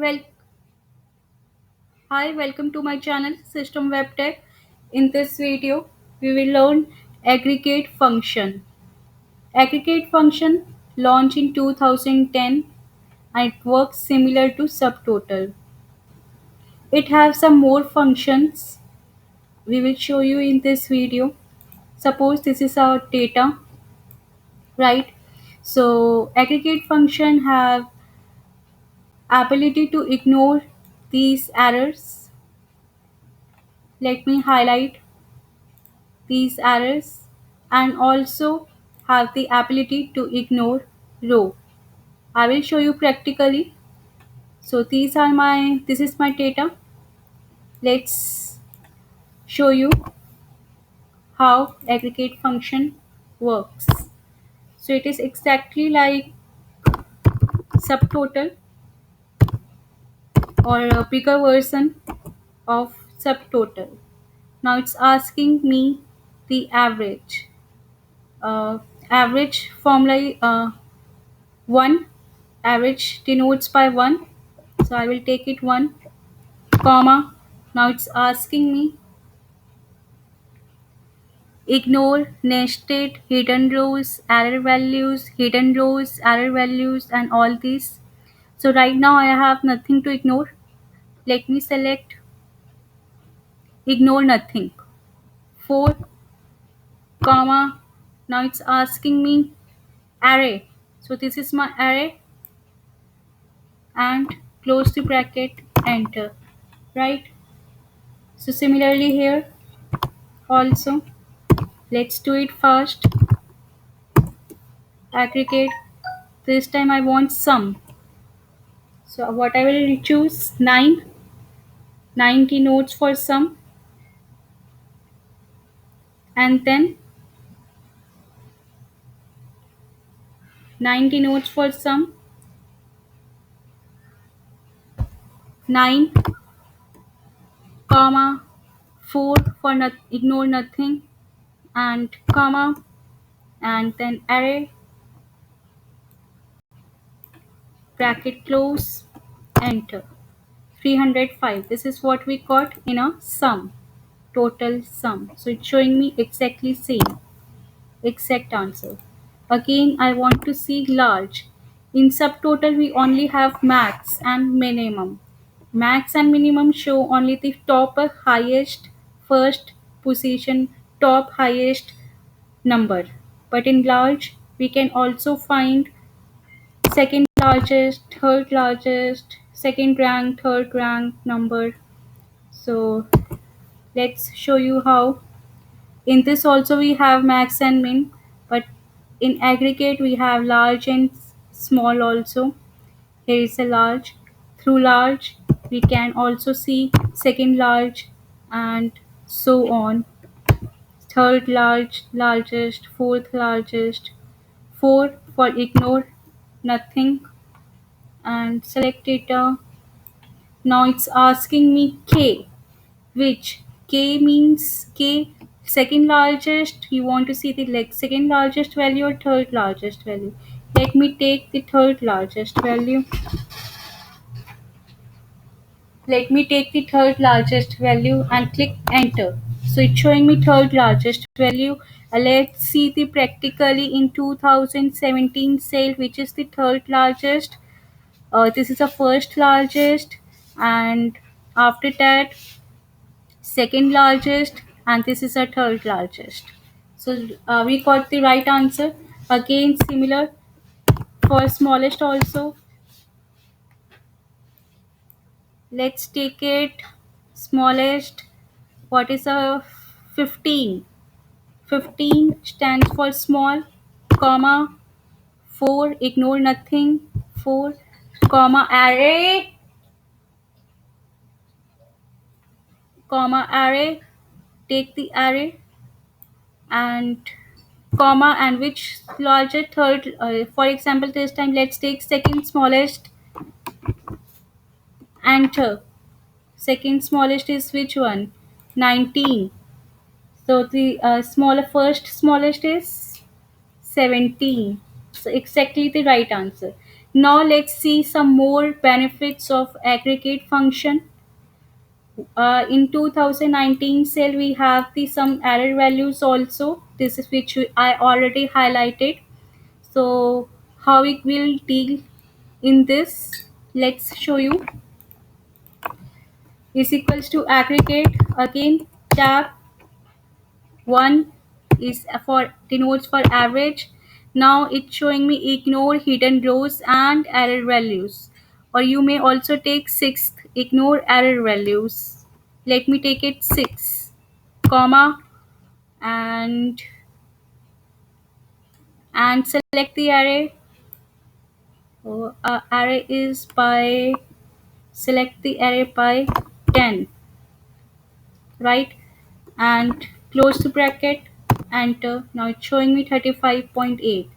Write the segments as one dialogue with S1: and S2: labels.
S1: Well, hi, welcome to my channel SystemWebTech. In this video, we will learn aggregate function. Aggregate function launched in 2010 and it works similar to subtotal. It has some more functions we will show you in this video. Suppose this is our data, right? So aggregate function have ability to ignore these errors. Let me highlight these errors and also have the ability to ignore row. I will show you practically. So this is my data. Let's show you how aggregate function works. So it is exactly like subtotal or a bigger version of subtotal. Now it's asking me the average. Uh, Average formula 1, average denotes by 1, so I will take it 1, comma. Now it's asking me ignore nested hidden rows, error values, and all these. So right now I have nothing to ignore. Let me select ignore nothing. 4, comma. Now it's asking me array. So this is my array and close the bracket, enter. Right? So similarly here also, let's do it first. Aggregate. This time I want sum. So what I will choose 90 nodes for sum, and then 90 nodes for sum, 9, comma, 4 for ignore nothing, and comma, and then array, bracket close, enter. 305. This is what we got in a sum, total sum. So it's showing me exactly same. Exact answer. Again, I want to see large. In subtotal, we only have max and minimum. Max and minimum show only the top highest first position, top highest number. But in large, we can also find second largest, third largest, second rank, third rank number. So let's show you how. In this also we have max and min, but in aggregate we have large and small also. Here is a large. Through large we can also see second large and so on. Third large, largest, fourth largest. 4 for ignore nothing and select data. Now it's asking me K, which K means K second largest. You want to see the like second largest value or third largest value. Let me take the third largest value. Let me take the third largest value and click enter. So it's showing me third largest value. Let's see the practically in 2017 sale, which is the third largest. This is the first largest, and after that second largest, and this is a third largest. So we got the right answer. Again similar for smallest also. Let's take it smallest. What is a 15? 15 stands for small, comma, 4 ignore nothing, 4, comma, array, comma, array, take the array, and comma, and which larger third, for example this time let's take second smallest, enter. Second smallest is which one? 19. So the smaller first smallest is 17. So exactly the right answer. Now let's see some more benefits of aggregate function. In 2019 cell we have the some error values also. This is which I already highlighted. So how it will deal in this, let's show you. Is equals to aggregate, again tab 1 is for denotes for average. Now it's showing me ignore hidden rows and error values, or you may also take sixth, ignore error values. Let me take it 6 comma, and select the array. Array is by, select the array by 10, right? And close the bracket, enter. Now it's showing me 35.8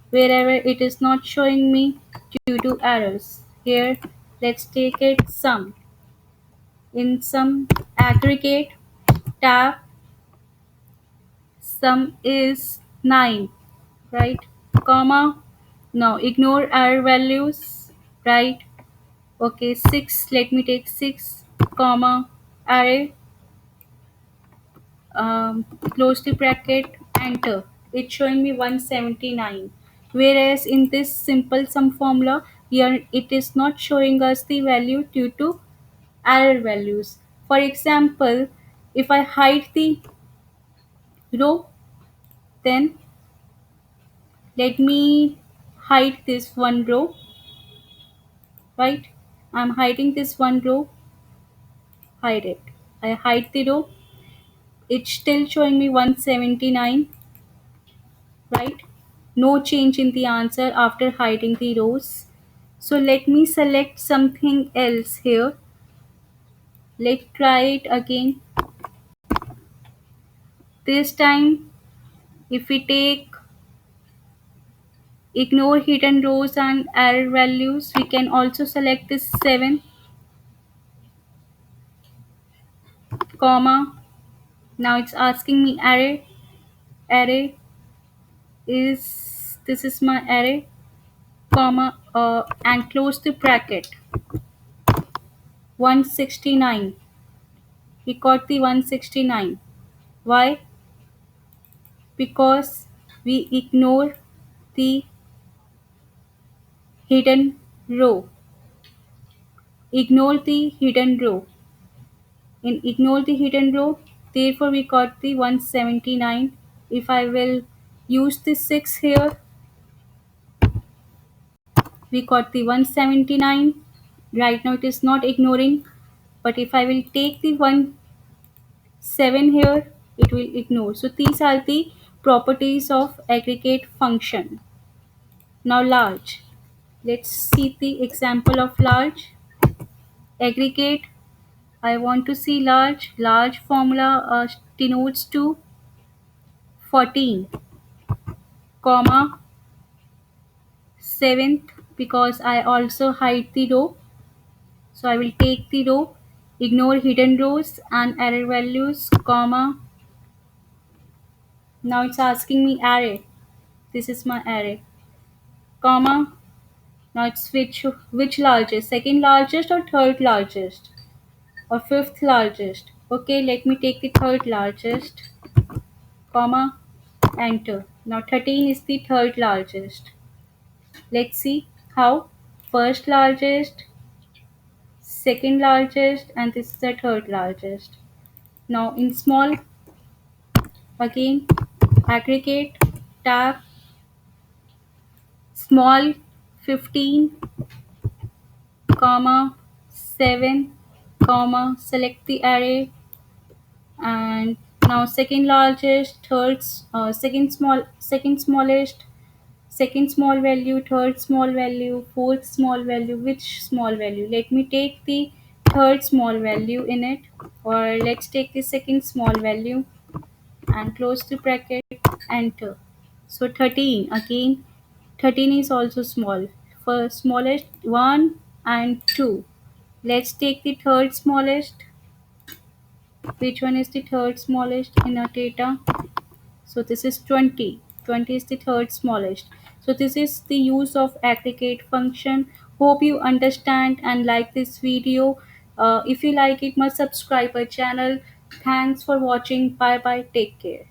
S1: wherever it is not showing me due to errors. Here let's take it sum. In sum aggregate tab, sum is 9, right? Comma, now ignore error values, right? Okay, 6, let me take 6 comma array, close the bracket, enter. It's showing me 179, whereas in this simple sum formula here it is not showing us the value due to error values. For example, if I hide the row, then let me hide this one row, right? I'm hiding this one row, hide it. I hide the row, it's still showing me 179, right? No change in the answer after hiding the rows. So let me select something else here. Let's try it again. This time, if we take ignore hidden rows and error values, we can also select this 7 comma. Now it's asking me array. Array is, this is my array, comma, and close the bracket. 169. We got the 169. Why? Because we ignore the hidden row. Ignore the hidden row. In ignore the hidden row, therefore we got the 179. If I will use the 6 here, we got the 179. Right now it is not ignoring, but if I will take the 7 here, it will ignore. So these are the properties of aggregate function. Now large. Let's see the example of large. Aggregate, I want to see large. Large formula denotes to 14 comma 7th, because I also hide the row. So I will take the row, ignore hidden rows and error values, comma. Now it's asking me array. This is my array, comma. Now it's which largest, second largest or third largest or fifth largest. Okay, let me take the third largest, comma, enter. Now 13 is the third largest. Let's see how. First largest, second largest, and this is the third largest. Now in small, again aggregate tab, small 15 comma 7 comma, select the array, and now second largest, third, second smallest, second small value, third small value, fourth small value, which small value. Let me take the third small value in it, or let's take the second small value and close the bracket, enter. So 13, again 13 is also small. For smallest 1 and 2, let's take the third smallest. Which one is the third smallest in our data? So this is 20. 20 is the third smallest. So this is the use of aggregate function. Hope you understand and like this video. If you like it, must subscribe our channel. Thanks for watching. Bye bye. Take care.